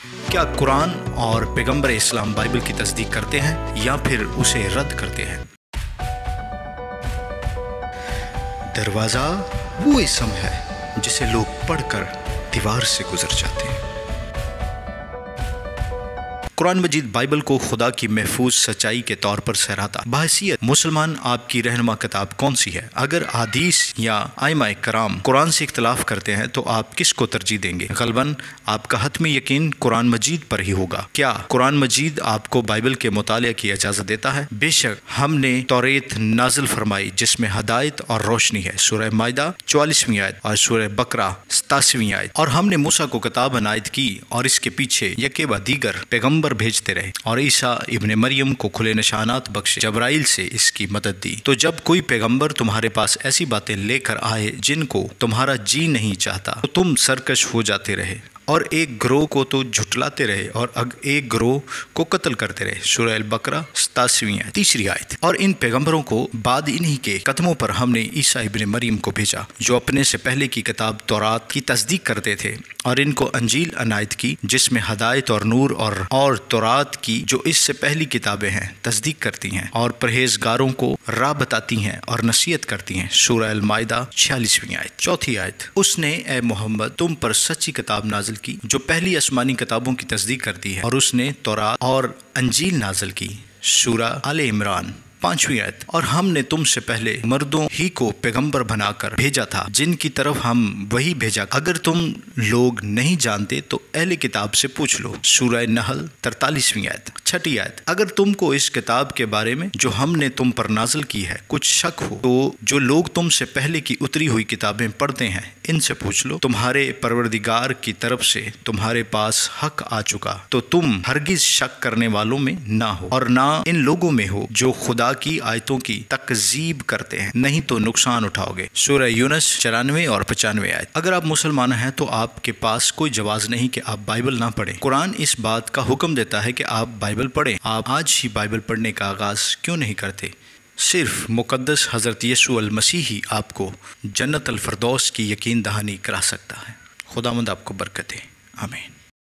کیا قرآن اور پیغمبر اسلام بائبل کی تصدیق کرتے ہیں یا پھر اسے رد کرتے ہیں؟ دروازہ وہ اسم ہے جسے لوگ پڑھ کر دیوار سے گزر جاتے ہیں۔ قرآن مجید بائبل کو خدا کی محفوظ سچائی کے طور پر سہراتا۔ بحیثیت مسلمان آپ کی رہنما کتاب کون سی ہے؟ اگر احادیث یا ائمہ کرام قرآن سے اختلاف کرتے ہیں تو آپ کس کو ترجیح دیں گے؟ غالباً آپ کا حتمی یقین قرآن مجید پر ہی ہوگا۔ کیا قرآن مجید آپ کو بائبل کے مطالعہ کی اجازت دیتا ہے؟ بے شک ہم نے توریت نازل فرمائی جس میں ہدایت اور روشنی ہے، سورہ مائدہ 44ویں آیت اور سورہ بقرہ 87ویں آیت۔ اور ہم نے موسیٰ کو کتاب عنایت کی اور اس کے پیچھے یکے بعد دیگر پیغمبر بھیجتے رہے اور عیسیٰ ابن مریم کو کھلے نشانات بخشے، جبرائیل سے اس کی مدد دی۔ تو جب کوئی پیغمبر تمہارے پاس ایسی باتیں لے کر آئے جن کو تمہارا جی نہیں چاہتا تو تم سرکش ہو جاتے رہے اور ایک گروہ کو تو جھٹلاتے رہے اور ایک گروہ کو قتل کرتے رہے، سورہ البقرہ 87ویں آیت 3 آیت۔ اور ان پیغمبروں کو بعد انہی کے قدموں پر ہم نے عیسیٰ ابن مریم کو بھیجا جو اپنے سے پہلے کی کتاب تورات کی تصدیق کرتے تھے، اور ان کو انجیل عنایت کی جس میں ہدایت اور نور اور تورات کی جو اس سے پہلی کتابیں ہیں تصدیق کرتی ہیں اور پرہیزگاروں کو راہ بتاتی ہیں اور نصیحت کرتی ہیں، سورہ المائدہ 46ویں آیت 4 آیت۔ اس نے اے محمد تم پر سچی کتاب نازل کی جو پہلی آسمانی کتابوں کی تصدیق کرتی ہے، اور اس نے تورات اور انجیل نازل کی، سورہ آل عمران 5ویں آیت۔ اور ہم نے تم سے پہلے مردوں ہی کو پیغمبر بنا کر بھیجا تھا جن کی طرف ہم وہی بھیجا۔ اگر تم لوگ نہیں جانتے تو اہل کتاب سے پوچھ لو، سورہ نحل 43ویں آیت 6 آیت۔ اگر تم کو اس کتاب کے بارے میں جو ہم نے تم پر نازل کی ہے کچھ شک ہو تو جو لوگ تم سے پہلے کی اتری ہوئی کتابیں پڑھتے ہیں ان سے پوچھ لو، تمہارے پروردگار کی طرف سے تمہارے پاس حق آ چکا تو تم ہرگز شک کرنے والوں میں نہ ہو اور نہ ان لوگوں میں ہو جو خدا کی آیتوں کی تکذیب کرتے ہیں، نہیں تو نقصان اٹھاؤ گے، سورہ یونس 94 اور 95 آیت۔ اگر آپ مسلمان ہیں تو آپ کے پاس کوئی جواز نہیں کہ آپ بائبل نہ پڑھیں۔ قرآن اس بات کا حکم دیتا ہے کہ آپ بائبل پڑھیں۔ آپ آج ہی بائبل پڑھنے کا آغاز کیوں نہیں کرتے؟ صرف مقدس حضرت یسوع المسیح ہی آپ کو جنت الفردوس کی یقین دہانی کرا سکتا ہے۔ خداوند آپ کو برکت دے، آمین۔